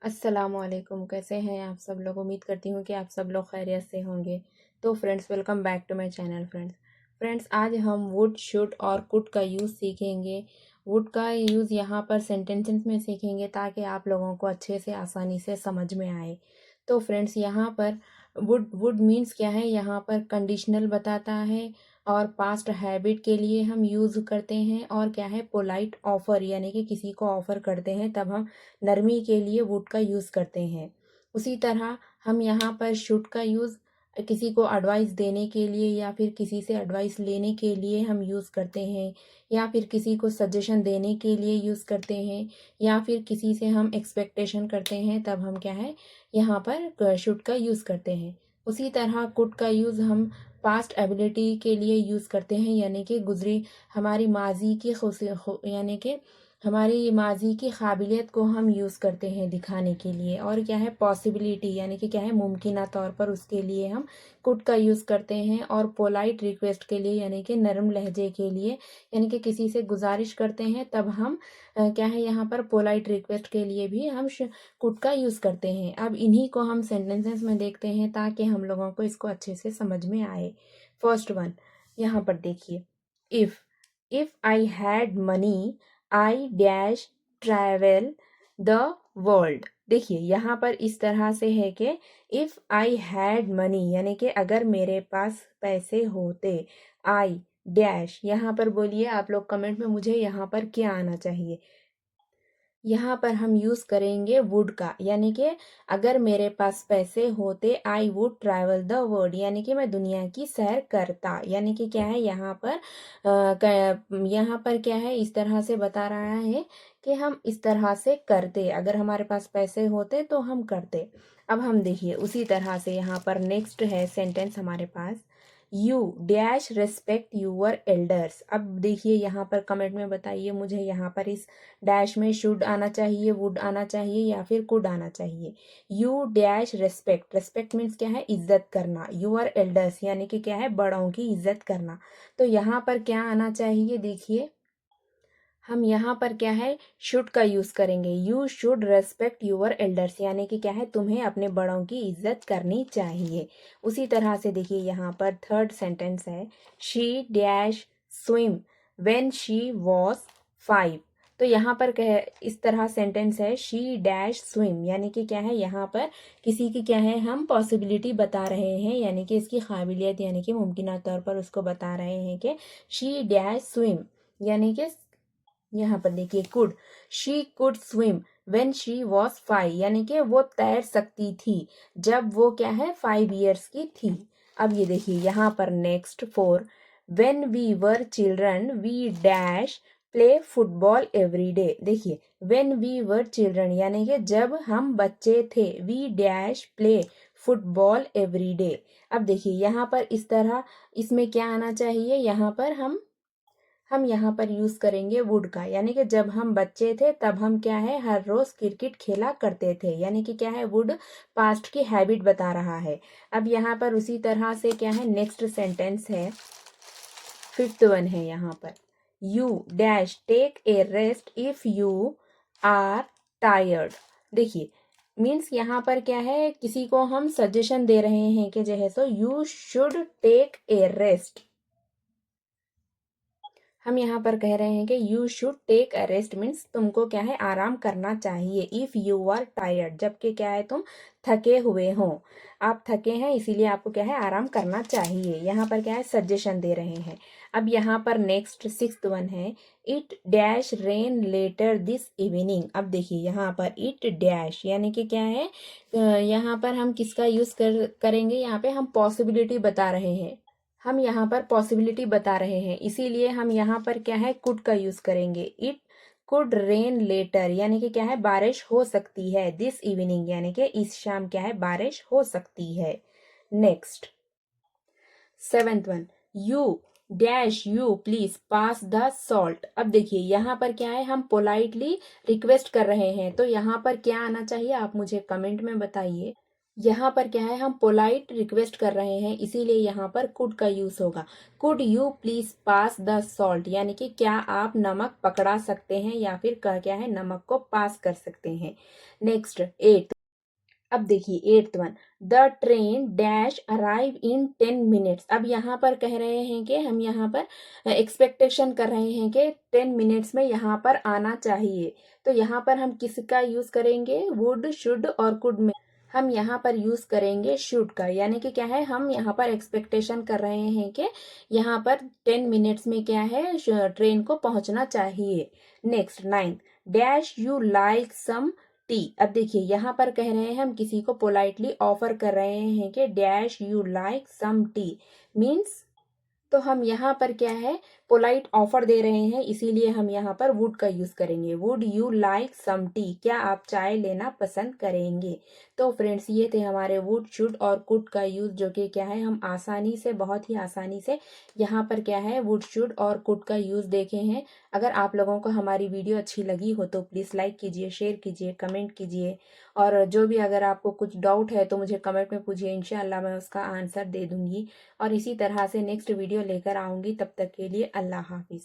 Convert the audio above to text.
अस्सलामुअलैकुम। कैसे हैं आप सब लोग? उम्मीद करती हूँ कि आप सब लोग खैरियत से होंगे। तो friends, welcome back to my channel. Friends, आज हम वुड, शुड और कुड का यूज़ सीखेंगे। वुड का यूज़ यहाँ पर सेंटेंसेस में सीखेंगे ताकि आप लोगों को अच्छे से आसानी से समझ में आए। तो फ्रेंड्स, यहाँ पर वुड वुड मीन्स क्या है? यहाँ पर कंडीशनल बताता है और पास्ट हैबिट के लिए हम यूज़ करते हैं। और क्या है? पोलाइट ऑफ़र, यानी कि किसी को ऑफ़र करते हैं तब हम नरमी के लिए वुड का यूज़ करते हैं। उसी तरह हम यहाँ पर शुड का यूज़ किसी को एडवाइस देने के लिए या फिर किसी से एडवाइस लेने के लिए हम यूज़ करते हैं, या फिर किसी को सजेशन देने के लिए यूज़ करते हैं, या फिर किसी से हम एक्सपेक्टेशन करते हैं तब हम क्या है यहाँ पर शुड का यूज़ करते हैं। उसी तरह कुड का यूज़ हम पास्ट एबिलिटी के लिए यूज़ करते हैं, यानी कि गुजरी हमारी माजी की यानी कि हमारी माजी की काबिलियत को हम यूज़ करते हैं दिखाने के लिए। और क्या है? पॉसिबिलिटी, यानी कि क्या है? मुमकिना तौर पर उसके लिए हम कुड का यूज़ करते हैं। और पोलाइट रिक्वेस्ट के लिए, यानी कि नरम लहजे के लिए, यानी कि किसी से गुजारिश करते हैं तब हम क्या है यहाँ पर पोलाइट रिक्वेस्ट के लिए भी हम कुड का यूज़ करते हैं। अब इन्हीं को हम सेंटेंसेस में देखते हैं ताकि हम लोगों को इसको अच्छे से समझ में आए। फर्स्ट वन, यहाँ पर देखिए। If if I had money I dash travel the world. देखिए यहाँ पर इस तरह से है कि इफ़ आई हैड मनी, यानी कि अगर मेरे पास पैसे होते, आई डैश, यहाँ पर बोलिए आप लोग कमेंट में मुझे यहाँ पर क्या आना चाहिए। यहाँ पर हम यूज़ करेंगे वुड का, यानी कि अगर मेरे पास पैसे होते I would travel the world, यानी कि मैं दुनिया की सैर करता। यानी कि क्या है यहाँ पर यहाँ पर क्या है इस तरह से बता रहा है कि हम इस तरह से करते, अगर हमारे पास पैसे होते तो हम करते। अब हम देखिए उसी तरह से यहाँ पर नेक्स्ट है सेंटेंस हमारे पास, you dash respect your elders. अब देखिए यहाँ पर कमेंट में बताइए मुझे यहाँ पर इस डैश में शुड आना चाहिए, वुड आना चाहिए, या फिर कुड आना चाहिए। You dash respect, respect means क्या है? इज्जत करना। यूअर एल्डर्स यानी कि क्या है? बड़ों की इज्जत करना। तो यहाँ पर क्या आना चाहिए? देखिए हम यहाँ पर क्या है शुड का यूज करेंगे। You should respect your elders, यानी कि क्या है? तुम्हें अपने बड़ों की इज्जत करनी चाहिए। उसी तरह से देखिए यहाँ पर थर्ड सेंटेंस है, she dash swim when she was 5। तो यहाँ पर कह इस तरह सेंटेंस है, शी डैश स्विम, यानी कि क्या है? यहाँ पर किसी की क्या है? हम पॉसिबिलिटी बता रहे हैं, यानी कि इसकी काबिलियत, यानी कि मुमकिन तौर पर उसको बता रहे हैं कि शी डैश स्विम, यानी कि यहाँ पर देखिए could, she could swim when she was 5, यानी कि वो तैर सकती थी जब वो क्या है 5 years की थी। अब ये देखिए यहाँ पर next four, when we were children we dash play football every day. देखिए वेन वी वर चिल्ड्रन, यानी कि जब हम बच्चे थे, we dash play football every day. अब देखिए यहाँ पर इस तरह इसमें क्या आना चाहिए? यहाँ पर हम यहाँ पर यूज करेंगे वुड का, यानी कि जब हम बच्चे थे तब हम क्या है हर रोज क्रिकेट खेला करते थे, यानी कि क्या है वुड पास्ट की हैबिट बता रहा है। अब यहाँ पर उसी तरह से क्या है नेक्स्ट सेंटेंस है, फिफ्थ वन है यहाँ पर, you dash take a rest if you are tired. देखिए मीन्स यहाँ पर क्या है किसी को हम सजेशन दे रहे हैं कि जो है सो you should take a rest. हम यहाँ पर कह रहे हैं कि you should take a rest means तुमको क्या है आराम करना चाहिए। इफ़ यू आर टायर्ड, जबकि क्या है तुम थके हुए हो, आप थके हैं इसीलिए आपको क्या है आराम करना चाहिए। यहाँ पर क्या है सजेशन दे रहे हैं। अब यहाँ पर नेक्स्ट सिक्स्थ वन है, it dash rain later this evening. अब देखिए यहाँ पर इट डैश यानी कि क्या है यहाँ पर हम किसका यूज़ करेंगे? यहाँ पे हम पॉसिबिलिटी बता रहे हैं, हम यहाँ पर पॉसिबिलिटी बता रहे हैं, इसीलिए हम यहाँ पर क्या है कुड का यूज करेंगे। इट कुड रेन लेटर, यानी कि क्या है बारिश हो सकती है। दिस इवनिंग यानी कि इस शाम क्या है बारिश हो सकती है। Next seventh one, you dash you please pass the salt. अब देखिए यहाँ पर क्या है हम पोलाइटली रिक्वेस्ट कर रहे हैं, तो यहाँ पर क्या आना चाहिए आप मुझे कमेंट में बताइए। यहाँ पर क्या है, हम पोलाइट रिक्वेस्ट कर रहे हैं, इसीलिए यहाँ पर कुड का यूज होगा। Could you please pass the salt, यानी कि क्या आप नमक पकड़ा सकते हैं या फिर क्या है, नमक को पास कर सकते हैं। नेक्स्ट एट, अब देखिए eighth one, the train dash arrive in 10 minutes. अब यहाँ पर कह रहे हैं कि हम यहाँ पर एक्सपेक्टेशन कर रहे हैं कि 10 मिनट्स में यहाँ पर आना चाहिए। तो यहाँ पर हम किसका यूज करेंगे, वुड, शुड और कुड में हम यहाँ पर यूज करेंगे शुड का, यानी कि क्या है, हम यहाँ पर एक्सपेक्टेशन कर रहे हैं कि यहाँ पर 10 मिनट्स में क्या है, ट्रेन को पहुंचना चाहिए। Next ninth, dash you like some tea. अब देखिए यहाँ पर कह रहे हैं, हम किसी को पोलाइटली ऑफर कर रहे हैं कि dash you like some tea means, तो हम यहाँ पर क्या है, पोलाइट ऑफर दे रहे हैं, इसीलिए हम यहाँ पर वुड का यूज करेंगे। Would you like some tea, क्या आप चाय लेना पसंद करेंगे। तो फ्रेंड्स ये थे हमारे वुड, शुड और कुड का यूज, जो कि क्या है, हम आसानी से, बहुत ही आसानी से यहाँ पर क्या है, वुड, शुड और कुड का यूज देखे हैं। अगर आप लोगों को हमारी वीडियो अच्छी लगी हो तो प्लीज़ लाइक कीजिए, शेयर कीजिए, कमेंट कीजिए। और जो भी अगर आपको कुछ डाउट है तो मुझे कमेंट में पूछिए, इंशाल्लाह मैं उसका आंसर दे दूंगी। और इसी तरह से नेक्स्ट वीडियो लेकर आऊंगी, तब तक के लिए अल्लाह हाफिज़।